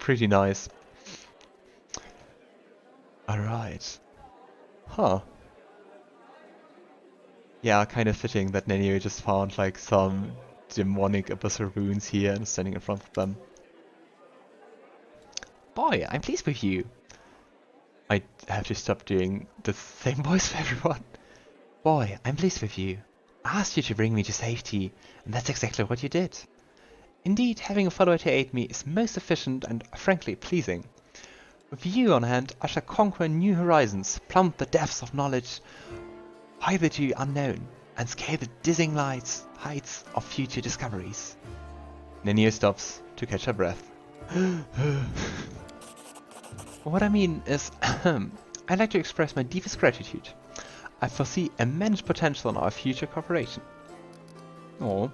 pretty nice. Alright. Huh. Yeah, kind of fitting that Nenio just found like some demonic abyssal runes here and standing in front of them. Boy, I'm pleased with you. I have to stop doing the same voice for everyone. Boy, I'm pleased with you. I asked you to bring me to safety, and that's exactly what you did. Indeed, having a follower to aid me is most efficient and frankly pleasing. With you on hand, I shall conquer new horizons, plumb the depths of knowledge hitherto unknown, and scale the dizzying heights of future discoveries. Nenio stops to catch her breath. What I mean is, I'd like to express my deepest gratitude. I foresee immense potential in our future cooperation. Oh.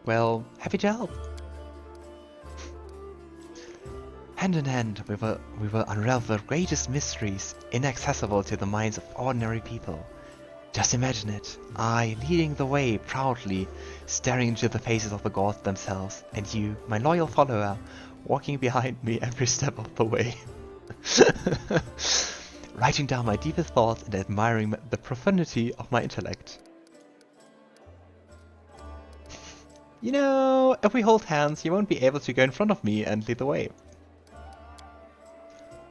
Well, happy to help. Hand in hand, we will unravel the greatest mysteries inaccessible to the minds of ordinary people. Just imagine it, I leading the way proudly, staring into the faces of the gods themselves, and you, my loyal follower, walking behind me every step of the way. Writing down my deepest thoughts and admiring the profundity of my intellect. You know, if we hold hands, you won't be able to go in front of me and lead the way.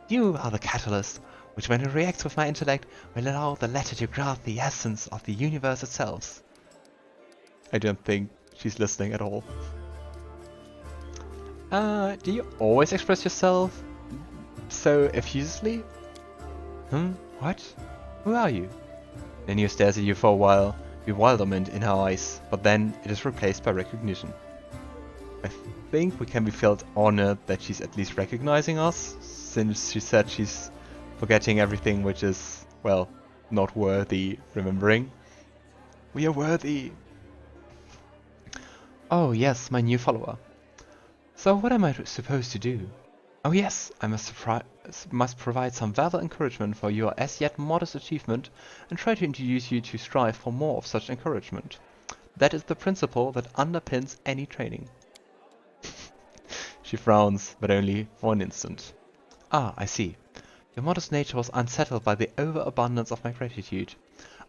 You are the catalyst, which when it reacts with my intellect, will allow the latter to grasp the essence of the universe itself. I don't think she's listening at all. Do you always express yourself so effusively? What? Who are you? Nenio stares at you for a while, bewilderment in her eyes, but then it is replaced by recognition. I think we can be felt honored that she's at least recognizing us, since she said she's forgetting everything which is, well, not worthy remembering. We are worthy. Oh yes, my new follower. So what am I supposed to do? Oh yes, I must provide some verbal encouragement for your as yet modest achievement and try to introduce you to strive for more of such encouragement. That is the principle that underpins any training. She frowns, but only for an instant. Ah, I see. Your modest nature was unsettled by the overabundance of my gratitude.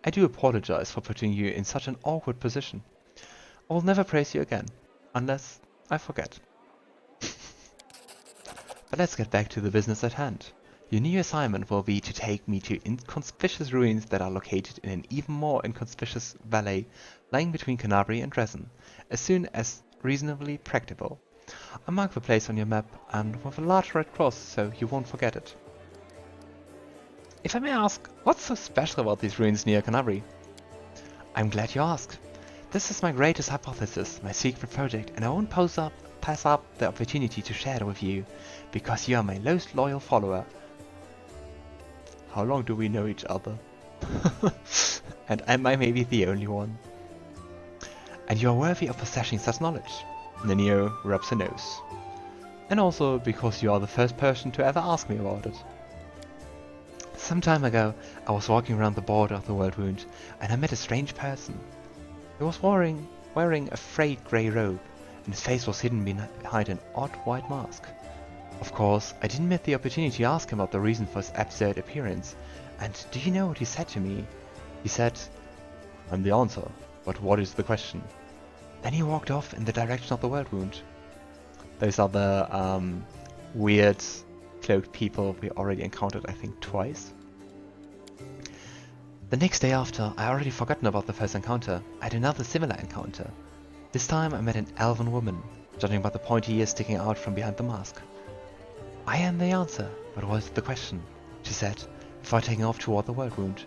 I do apologize for putting you in such an awkward position. I will never praise you again, unless I forget. But let's get back to the business at hand. Your new assignment will be to take me to inconspicuous ruins that are located in an even more inconspicuous valley lying between Kenabres and Dresden, as soon as reasonably practicable. I mark the place on your map and with a large red cross so you won't forget it. If I may ask, what's so special about these ruins near Kenabres? I'm glad you asked. This is my greatest hypothesis, my secret project, and I won't pass up the opportunity to share it with you, because you are my most loyal follower. How long do we know each other? And am I maybe the only one? And you are worthy of possessing such knowledge. Nenio rubs her nose. And also because you are the first person to ever ask me about it. Some time ago, I was walking around the border of the Worldwound, and I met a strange person. He was wearing a frayed grey robe, and his face was hidden behind an odd white mask. Of course, I didn't miss the opportunity to ask him about the reason for his absurd appearance, and do you know what he said to me? He said, "I'm the answer, but what is the question?" Then he walked off in the direction of the Worldwound. Those are the weird cloaked people we already encountered, I think, twice. The next day after, I already forgotten about the first encounter. I had another similar encounter. This time I met an elven woman, judging by the pointy ears sticking out from behind the mask. "I am the answer, but what is the question?" she said, before taking off toward the Worldwound.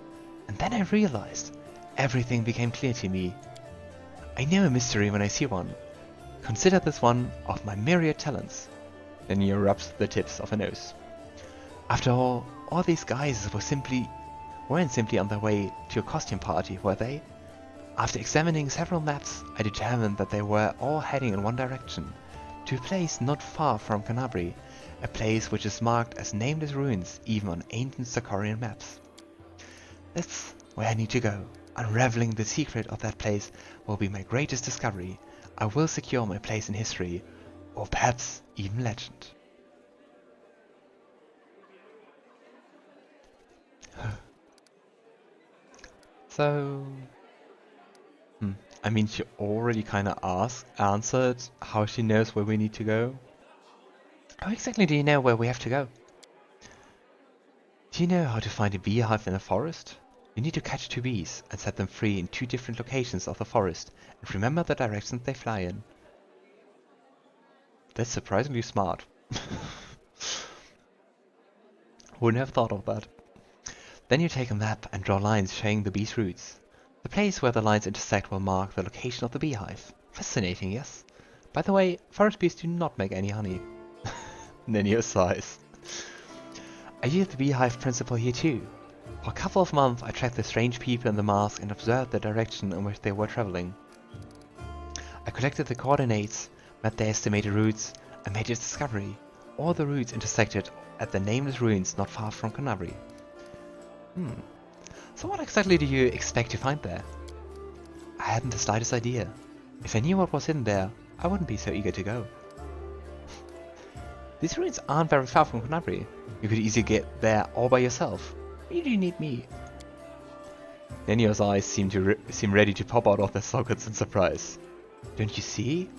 And then I realized. Everything became clear to me. I know a mystery when I see one. Consider this one of my myriad talents. Then he rubs the tips of her nose. After all these guys weren't simply on their way to a costume party, were they? After examining several maps, I determined that they were all heading in one direction, to a place not far from Kenabres, a place which is marked as nameless ruins even on ancient Deskarian maps. That's where I need to go. Unraveling the secret of that place will be my greatest discovery. I will secure my place in history. or perhaps even legend. So, I mean, she already kind of answered how she knows where we need to go. How exactly do you know where we have to go? Do you know how to find a beehive in the forest? You need to catch 2 bees and set them free in 2 different locations of the forest, and remember the directions they fly in. That's surprisingly smart. Wouldn't have thought of that. Then you take a map and draw lines showing the bee's routes. The place where the lines intersect will mark the location of the beehive. Fascinating, yes? By the way, forest bees do not make any honey. Nenio sighs. I use the beehive principle here too. For a couple of months I tracked the strange people in the mask and observed the direction in which they were traveling. I collected the coordinates, mapped their estimated routes, and made a discovery. All the routes intersected at the nameless ruins not far from Kenabres. So what exactly do you expect to find there? I hadn't the slightest idea. If I knew what was hidden there, I wouldn't be so eager to go. These ruins aren't very far from Kenabres. You could easily get there all by yourself. Why do you need me? Nenio's eyes seem ready to pop out of their sockets in surprise. Don't you see?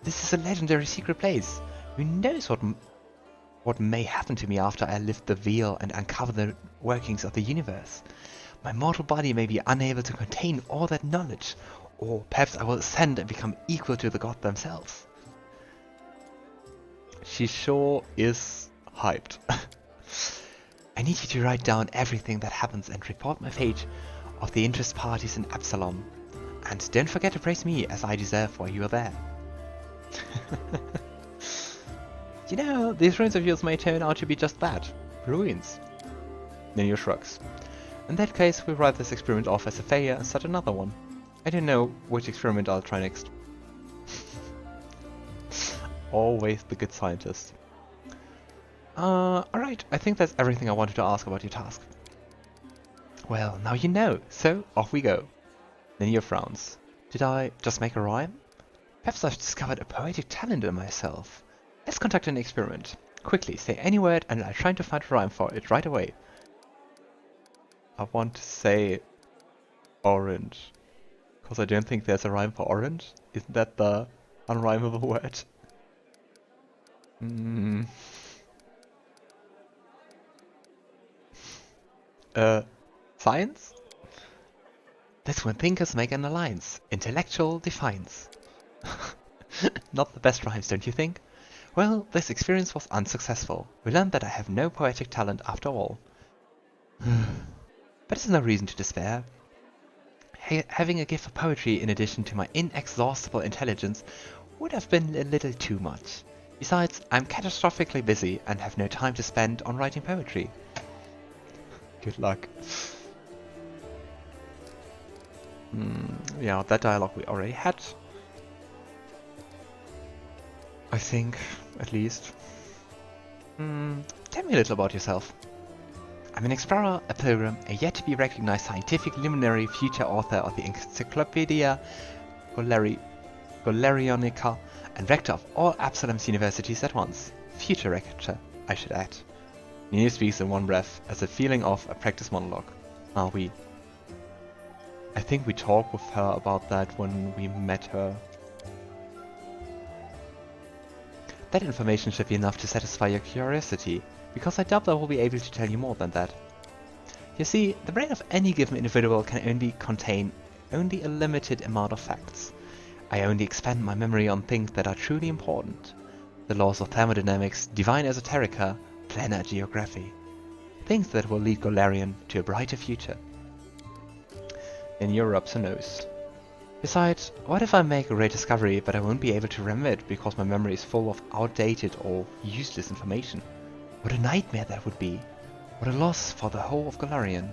This is a legendary secret place. Who knows what may happen to me after I lift the veil and uncover the workings of the universe. My mortal body may be unable to contain all that knowledge, or perhaps I will ascend and become equal to the gods themselves. She sure is hyped. I need you to write down everything that happens and report my fate of the interest parties in Absalom. And don't forget to praise me as I deserve while you are there. You know, these ruins of yours may turn out to be just that. Ruins. Nenio shrugs. In that case, we'll write this experiment off as a failure and start another one. I don't know which experiment I'll try next. Always the good scientist. Alright, I think that's everything I wanted to ask about your task. Well, now you know, so off we go. Nenio frowns. Did I just make a rhyme? Perhaps I've discovered a poetic talent in myself. Let's conduct an experiment. Quickly, say any word and I'll try to find a rhyme for it right away. I want to say orange. Because I don't think there's a rhyme for orange. Isn't that the unrhymable word? Science? That's when thinkers make an alliance. Intellectual defiance. Not the best rhymes, don't you think? Well, this experience was unsuccessful. We learned that I have no poetic talent after all. But there's no reason to despair. Having a gift for poetry in addition to my inexhaustible intelligence would have been a little too much. Besides, I'm catastrophically busy and have no time to spend on writing poetry. Good luck. Yeah, that dialogue we already had. I think, at least. Tell me a little about yourself. I'm an explorer, a pilgrim, a yet-to-be-recognized scientific luminary, future author of the Encyclopedia Gollarionica, and rector of all Absalom's universities at once. Future rector, I should add. Nenio speaks in one breath, as a feeling of a practice monologue. I think we talked with her about that when we met her. That information should be enough to satisfy your curiosity, because I doubt I will be able to tell you more than that. You see, the brain of any given individual can only contain a limited amount of facts. I only expand my memory on things that are truly important. The laws of thermodynamics, divine esoterica, planar geography. Things that will lead Golarion to a brighter future. Nenio rubs her nose. Besides, what if I make a great discovery but I won't be able to remember it because my memory is full of outdated or useless information? What a nightmare that would be. What a loss for the whole of Golarion.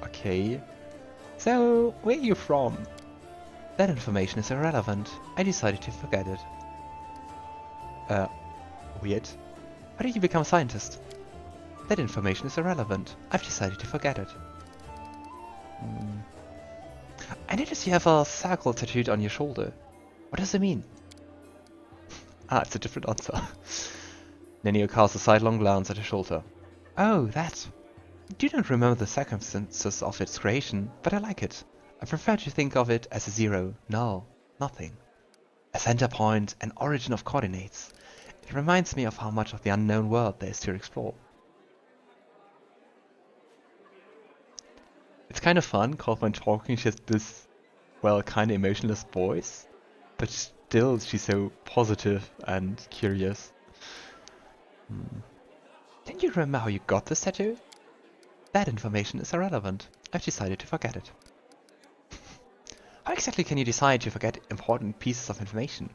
Okay. So, where are you from? That information is irrelevant. I decided to forget it. Weird. How did you become a scientist? That information is irrelevant. I've decided to forget it. I noticed you have a circle tattooed on your shoulder. What does it mean? Ah, it's a different answer. Nenio casts a sidelong glance at her shoulder. Oh, that. I do not remember the circumstances of its creation, but I like it. I prefer to think of it as a zero, null, nothing. A center point, an origin of coordinates. It reminds me of how much of the unknown world there is to explore. It's kind of fun, cause when talking she has this, well, kind of emotionless voice, but still she's so positive and curious. Don't you remember how you got this tattoo? That information is irrelevant. I've decided to forget it. How exactly can you decide to forget important pieces of information?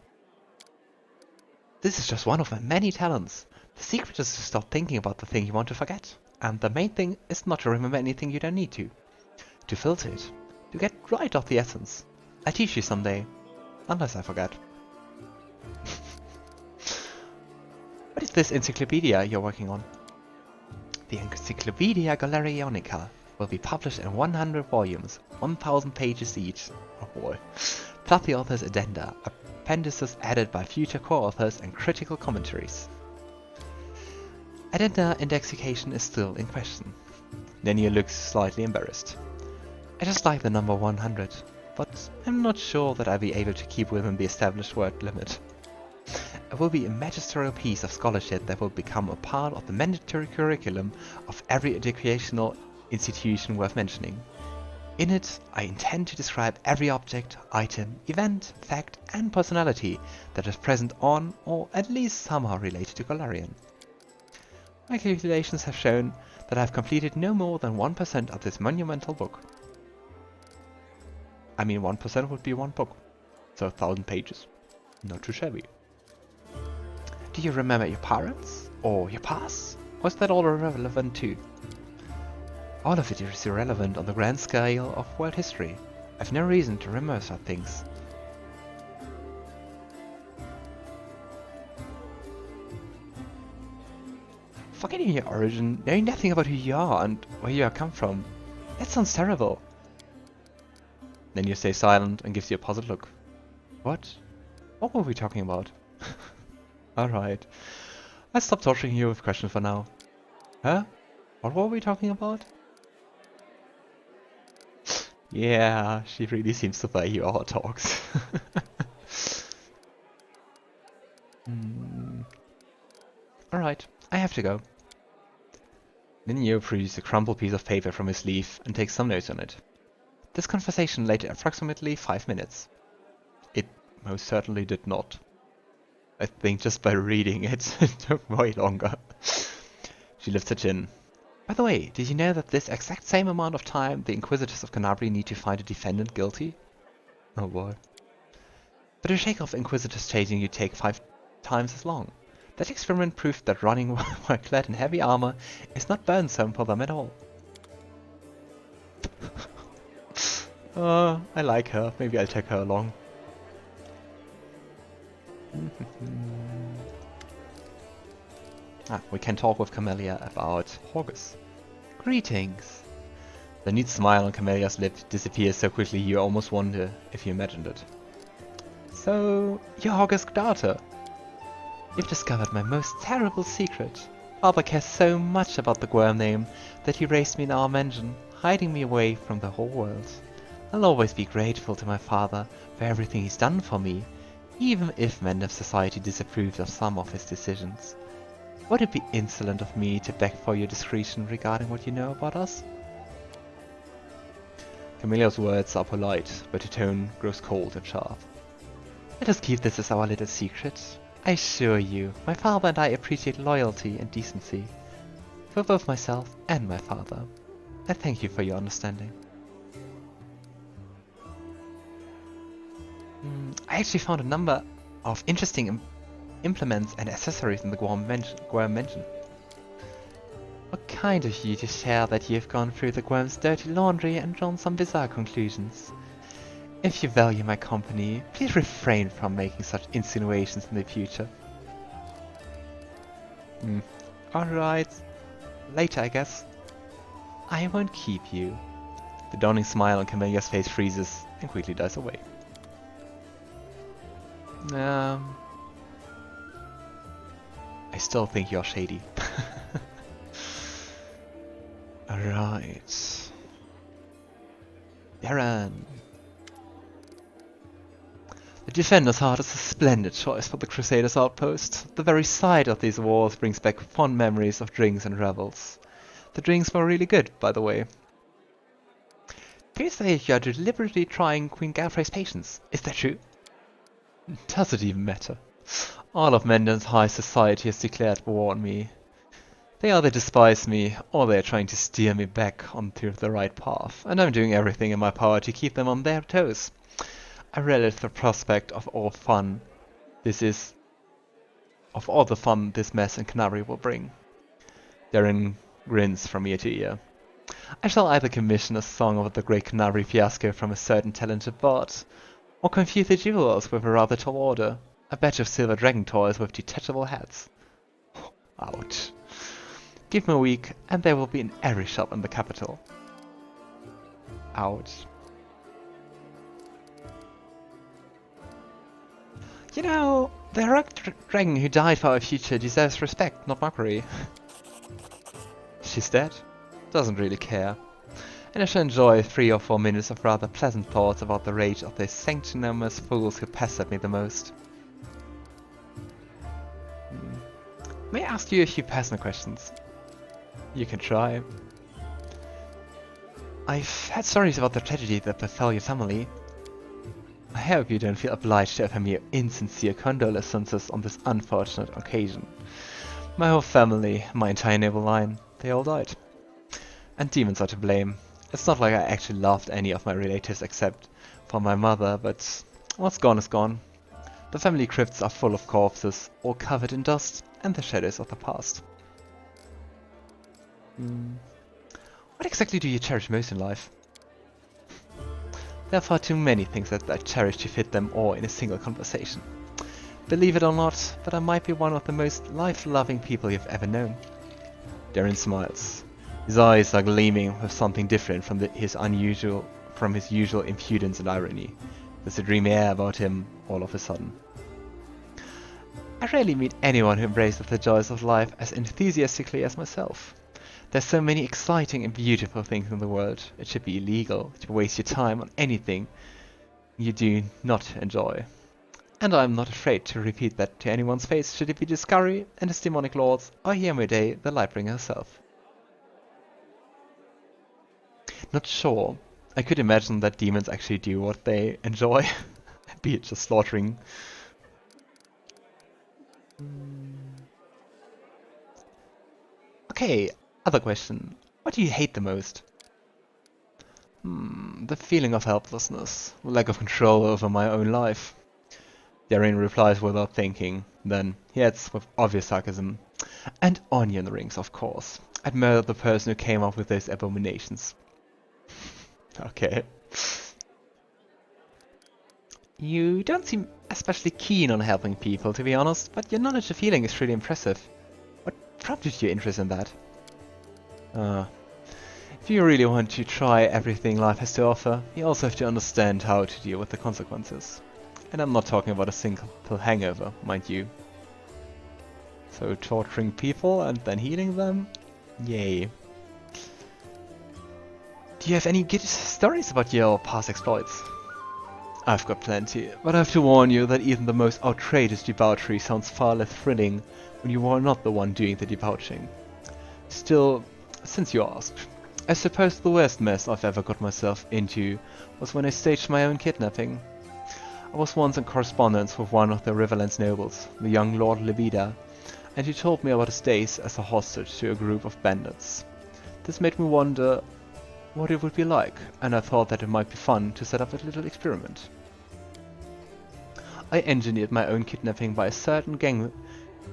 This is just one of my many talents. The secret is to stop thinking about the thing you want to forget. And the main thing is not to remember anything you don't need to. To filter it. To get right off the essence. I'll teach you someday. Unless I forget. What is this encyclopedia you're working on? The Encyclopedia Golarion will be published in 100 volumes, 1,000 pages each. Oh boy. Plus the author's addenda, appendices added by future co-authors and critical commentaries. Addenda indexication is still in question. Nenio looks slightly embarrassed. I just like the number 100, but I'm not sure that I'll be able to keep within the established word limit. It will be a magisterial piece of scholarship that will become a part of the mandatory curriculum of every educational institution worth mentioning. In it, I intend to describe every object, item, event, fact, and personality that is present on, or at least somehow related to Golarion. My calculations have shown that I have completed no more than 1% of this monumental book. I mean, 1% would be one book, so 1,000 pages. Not too shabby. Do you remember your parents? Or your past? Or is that all irrelevant too? All of it is irrelevant on the grand scale of world history. I've no reason to remember such things. Forgetting your origin, knowing nothing about who you are and where you come from. That sounds terrible. Then you stay silent and gives you a puzzled look. What? What were we talking about? Alright. I'll stop torturing you with questions for now. Huh? What were we talking about? Yeah, she really seems to value our talks. Alright, I have to go. Nenio produces a crumpled piece of paper from his sleeve and takes some notes on it. This conversation lasted approximately 5 minutes. It most certainly did not. I think just by reading it, it took way longer. She lifts her chin. By the way, did you know that this exact same amount of time the Inquisitors of Kenabres need to find a defendant guilty? Oh boy. But a shake-off Inquisitors chasing you take 5 times as long. That experiment proved that running while clad in heavy armor is not burdensome for them at all. I like her. Maybe I'll take her along. We can talk with Camellia about Horgus. Greetings! The neat smile on Camellia's lip disappears so quickly you almost wonder if you imagined it. So, you're Horgus' daughter. You've discovered my most terrible secret. Father cares so much about the Gwyrm name that he raised me in our mansion, hiding me away from the whole world. I'll always be grateful to my father for everything he's done for me, even if men of society disapprove of some of his decisions. Would it be insolent of me to beg for your discretion regarding what you know about us? Camellia's words are polite, but her tone grows cold and sharp. Let us keep this as our little secret. I assure you, my father and I appreciate loyalty and decency. For both myself and my father. I thank you for your understanding. I actually found a number of interesting implements and accessories in the Gwyrm mansion. What kind of you to share that you've gone through the Gwyrm's dirty laundry and drawn some bizarre conclusions? If you value my company, please refrain from making such insinuations in the future. Alright. Later, I guess. I won't keep you. The dawning smile on Camellia's face freezes and quickly dies away. I still think you're shady. Alright. Daeran. The Defender's Heart is a splendid choice for the Crusaders' outpost. The very sight of these walls brings back fond memories of drinks and revels. The drinks were really good, by the way. Please say you are deliberately trying Queen Galfrey's patience. Is that true? Does it even matter? All of Menden's high society has declared war on me. They either despise me, or they are trying to steer me back onto the right path, and I'm doing everything in my power to keep them on their toes. I relish the prospect of all the fun this mess in Canary will bring. Daeran grins from ear to ear. I shall either commission a song of the Great Canary fiasco from a certain talented bard, or confuse the jewels with a rather tall order, a batch of silver dragon toys with detachable heads. Ouch. Give me a week, and they will be in every shop in the capital. Ouch. You know, the heroic dragon who died for our future deserves respect, not mockery. She's dead. Doesn't really care. And I shall enjoy 3 or 4 minutes of rather pleasant thoughts about the rage of the sanctimonious fools who pestered me the most. May I ask you a few personal questions? You can try. I've had stories about the tragedy that befell your family. I hope you don't feel obliged to offer me your insincere condolences on this unfortunate occasion. My whole family, my entire noble line, they all died. And demons are to blame. It's not like I actually loved any of my relatives except for my mother, but what's gone is gone. The family crypts are full of corpses, all covered in dust and the shadows of the past. What exactly do you cherish most in life? There are far too many things that I cherish to fit them all in a single conversation. Believe it or not, but I might be one of the most life-loving people you've ever known. Daeran smiles. His eyes are gleaming with something different from his usual impudence and irony. There's a dreamy air about him all of a sudden. I rarely meet anyone who embraces the joys of life as enthusiastically as myself. There's so many exciting and beautiful things in the world. It should be illegal to waste your time on anything you do not enjoy. And I'm not afraid to repeat that to anyone's face, should it be Deskari and his demonic lords, or iomedae, the Lightbringer herself. Not sure. I could imagine that demons actually do what they enjoy, be it just slaughtering. Okay, other question. What do you hate the most? The feeling of helplessness, lack of control over my own life. Daeran replies without thinking, then he adds with obvious sarcasm, and onion rings, of course. I'd murder the person who came up with those abominations. Okay. You don't seem especially keen on helping people, to be honest, but your knowledge of healing is really impressive. What prompted your interest in that? If you really want to try everything life has to offer, you also have to understand how to deal with the consequences. And I'm not talking about a single hangover, mind you. So torturing people and then healing them? Yay. Do you have any good stories about your past exploits? I've got plenty, but I have to warn you that even the most outrageous debauchery sounds far less thrilling when you are not the one doing the debauching. Still, since you asked, I suppose the worst mess I've ever got myself into was when I staged my own kidnapping. I was once in correspondence with one of the Riverlands nobles, the young Lord Libida, and he told me about his days as a hostage to a group of bandits. This made me wonder what it would be like, and I thought that it might be fun to set up a little experiment. I engineered my own kidnapping by a certain gang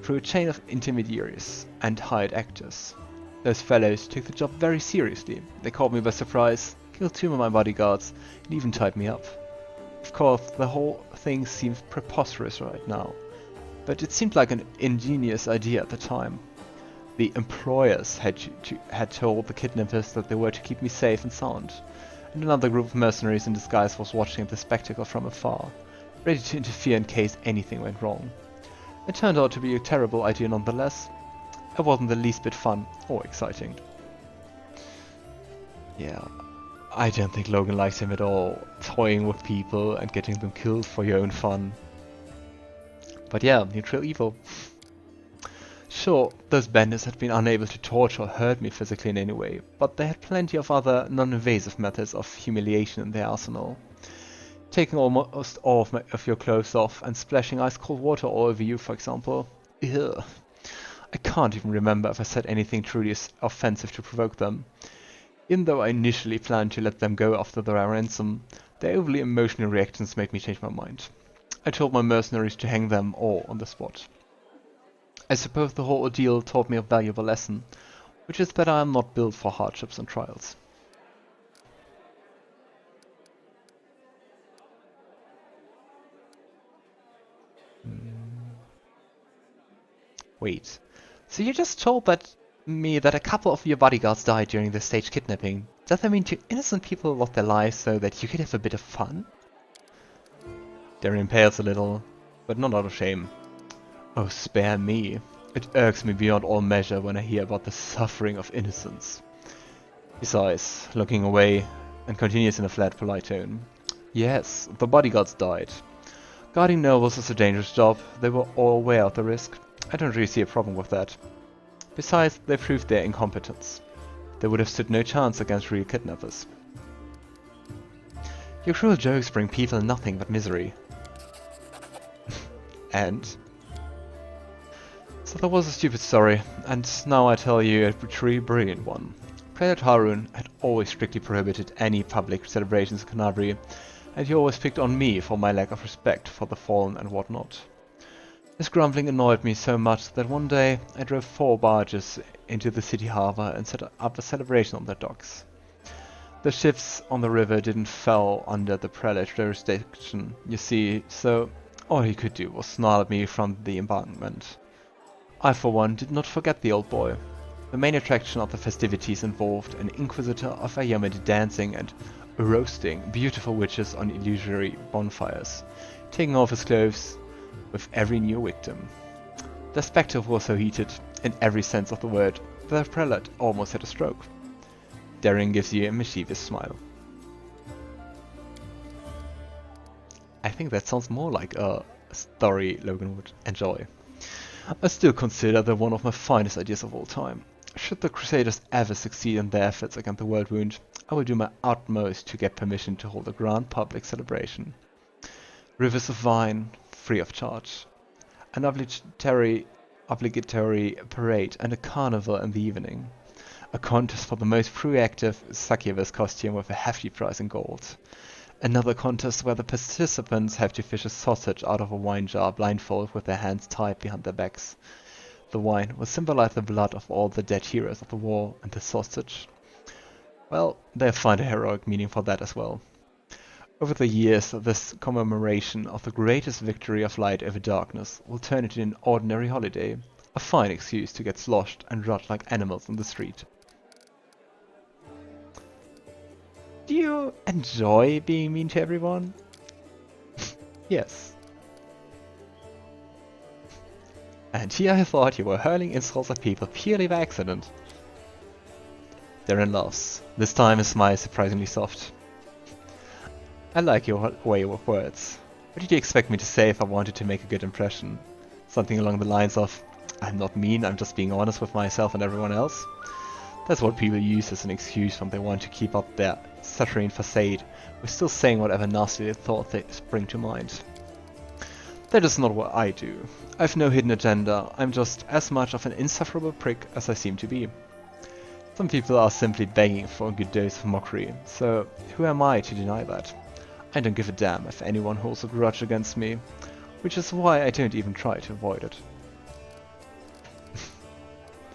through a chain of intermediaries and hired actors. Those fellows took the job very seriously. They caught me by surprise, killed 2 of my bodyguards, and even tied me up. Of course, the whole thing seems preposterous right now, but it seemed like an ingenious idea at the time. The employers had told the kidnappers that they were to keep me safe and sound, and another group of mercenaries in disguise was watching the spectacle from afar, ready to interfere in case anything went wrong. It turned out to be a terrible idea nonetheless. It wasn't the least bit fun or exciting. Yeah, I don't think Logan likes him at all, toying with people and getting them killed for your own fun. But yeah, neutral evil. Sure, those bandits had been unable to torture or hurt me physically in any way, but they had plenty of other non-invasive methods of humiliation in their arsenal. Taking almost all of your clothes off and splashing ice-cold water all over you, for example. Ugh. I can't even remember if I said anything truly offensive to provoke them. Even though I initially planned to let them go after their ransom, their overly emotional reactions made me change my mind. I told my mercenaries to hang them all on the spot. I suppose the whole ordeal taught me a valuable lesson, which is that I am not built for hardships and trials. Wait, so you just told me that a couple of your bodyguards died during the staged kidnapping. Does that mean two innocent people lost their lives so that you could have a bit of fun? Daeran pales a little, but not out of shame. Oh, spare me. It irks me beyond all measure when I hear about the suffering of innocents. He sighs, looking away, and continues in a flat, polite tone. Yes, the bodyguards died. Guarding nobles is a dangerous job. They were all aware of the risk. I don't really see a problem with that. Besides, they proved their incompetence. They would have stood no chance against real kidnappers. Your cruel jokes bring people nothing but misery. And? So that was a stupid story, and now I tell you a truly brilliant one. Prelate Harun had always strictly prohibited any public celebrations in Kenabres, and he always picked on me for my lack of respect for the fallen and whatnot. His grumbling annoyed me so much that one day I drove 4 barges into the city harbor and set up a celebration on their docks. The ships on the river didn't fall under the prelate jurisdiction, you see, so all he could do was snarl at me from the embankment. I, for one, did not forget the old boy. The main attraction of the festivities involved an inquisitor of iomedae dancing and roasting beautiful witches on illusory bonfires, taking off his clothes with every new victim. The spectacle was so heated, in every sense of the word, that the prelate almost had a stroke. Daeran gives you a mischievous smile. I think that sounds more like a story Logan would enjoy. I still consider that one of my finest ideas of all time. Should the Crusaders ever succeed in their efforts against the Worldwound, I will do my utmost to get permission to hold a grand public celebration. Rivers of wine, free of charge. An obligatory parade and a carnival in the evening. A contest for the most proactive succubus costume with a hefty prize in gold. Another contest where the participants have to fish a sausage out of a wine jar blindfolded with their hands tied behind their backs. The wine will symbolize the blood of all the dead heroes of the war, and the sausage, well, they'll find a heroic meaning for that as well. Over the years, this commemoration of the greatest victory of light over darkness will turn into an ordinary holiday, a fine excuse to get sloshed and rot like animals in the street. Do you enjoy being mean to everyone? Yes. And here I thought you were hurling insults at people purely by accident. Daeran laughs. This time his smile is surprisingly soft. I like your way with words. What did you expect me to say if I wanted to make a good impression? Something along the lines of, I'm not mean, I'm just being honest with myself and everyone else? That's what people use as an excuse when they want to keep up their saturnine facade, with still saying whatever nasty thought they spring to mind. That is not what I do. I've no hidden agenda, I'm just as much of an insufferable prick as I seem to be. Some people are simply begging for a good dose of mockery, so who am I to deny that? I don't give a damn if anyone holds a grudge against me, which is why I don't even try to avoid it.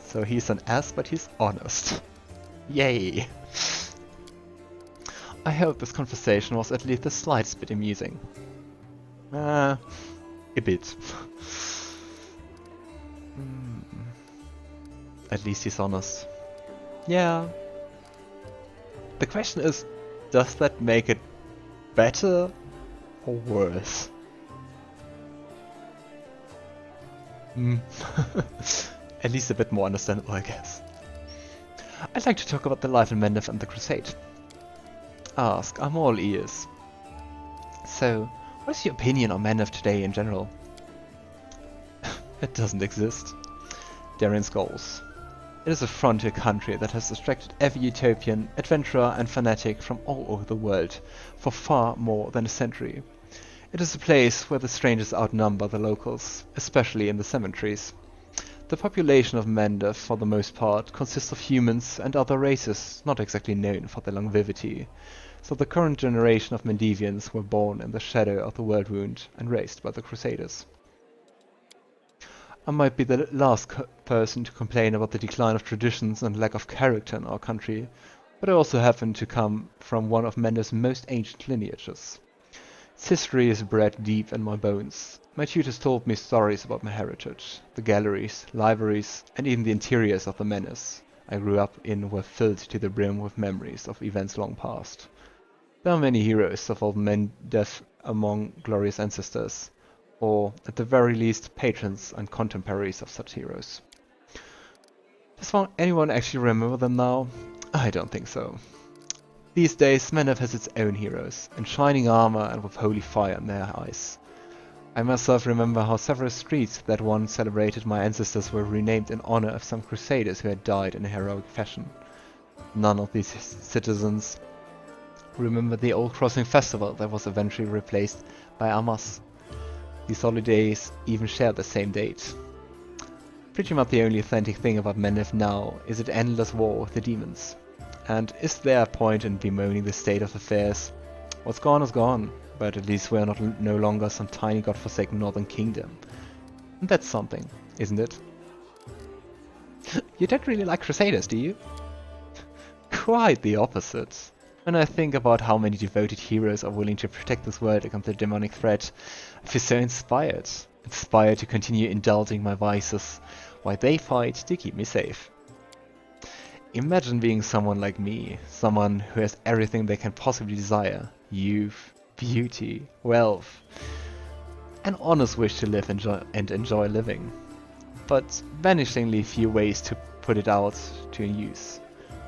So he's an ass, but he's honest. Yay! I hope this conversation was at least the slightest bit amusing. A bit. At least he's honest. Yeah. The question is, does that make it better or worse? At least a bit more understandable, I guess. I'd like to talk about the life in Mendef and the Crusade. Ask, I'm all ears. So, what's your opinion on Mendef today in general? It doesn't exist. Daeran's goals. It is a frontier country that has attracted every utopian, adventurer and fanatic from all over the world for far more than a century. It is a place where the strangers outnumber the locals, especially in the cemeteries. The population of Mendef, for the most part, consists of humans and other races not exactly known for their longevity, so the current generation of Mendevians were born in the shadow of the Worldwound and raised by the Crusaders. I might be the last person to complain about the decline of traditions and lack of character in our country, but I also happen to come from one of Mendef's most ancient lineages. Its history is bred deep in my bones. My tutors told me stories about my heritage. The galleries, libraries, and even the interiors of the menace I grew up in were filled to the brim with memories of events long past. There are many heroes of old Mendef among glorious ancestors, or at the very least patrons and contemporaries of such heroes. Does anyone actually remember them now? I don't think so. These days Mendef has its own heroes, in shining armor and with holy fire in their eyes. I myself remember how several streets that once celebrated my ancestors were renamed in honor of some crusaders who had died in a heroic fashion. None of these citizens remember the old crossing festival that was eventually replaced by Armas. These holidays even share the same date. Pretty much the only authentic thing about Mendef now is its endless war with the demons. And is there a point in bemoaning the state of affairs? What's gone is gone, but at least we're no longer some tiny godforsaken northern kingdom. And that's something, isn't it? You don't really like Crusaders, do you? Quite the opposite. When I think about how many devoted heroes are willing to protect this world against the demonic threat, I feel so inspired. Inspired to continue indulging my vices, while they fight to keep me safe. Imagine being someone like me, someone who has everything they can possibly desire. Youth, beauty, wealth, an honest wish to live and enjoy living. But vanishingly few ways to put it out to use.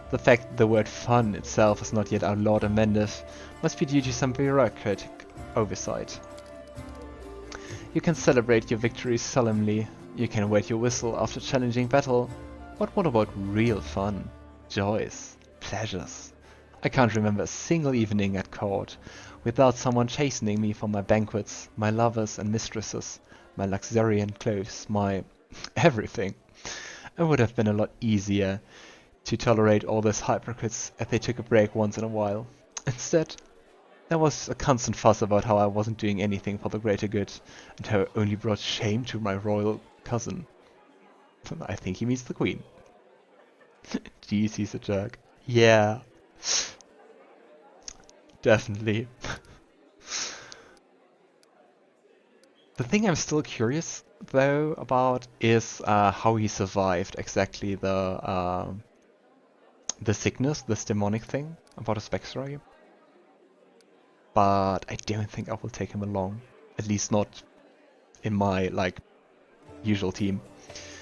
The fact the word fun itself is not yet outlawed in Mendef must be due to some bureaucratic oversight. You can celebrate your victories solemnly, you can wet your whistle after challenging battle, but what about real fun, joys, pleasures? I can't remember a single evening at court without someone chastening me for my banquets, my lovers and mistresses, my luxuriant clothes, my everything. It would have been a lot easier to tolerate all those hypocrites if they took a break once in a while. Instead, there was a constant fuss about how I wasn't doing anything for the greater good, and how it only brought shame to my royal cousin. I think he means the queen. Jeez, he's a jerk. Yeah. Definitely. The thing I'm still curious, though, about is how he survived exactly the sickness, this demonic thing, about his backstory. But I don't think I will take him along. At least not in my, usual team.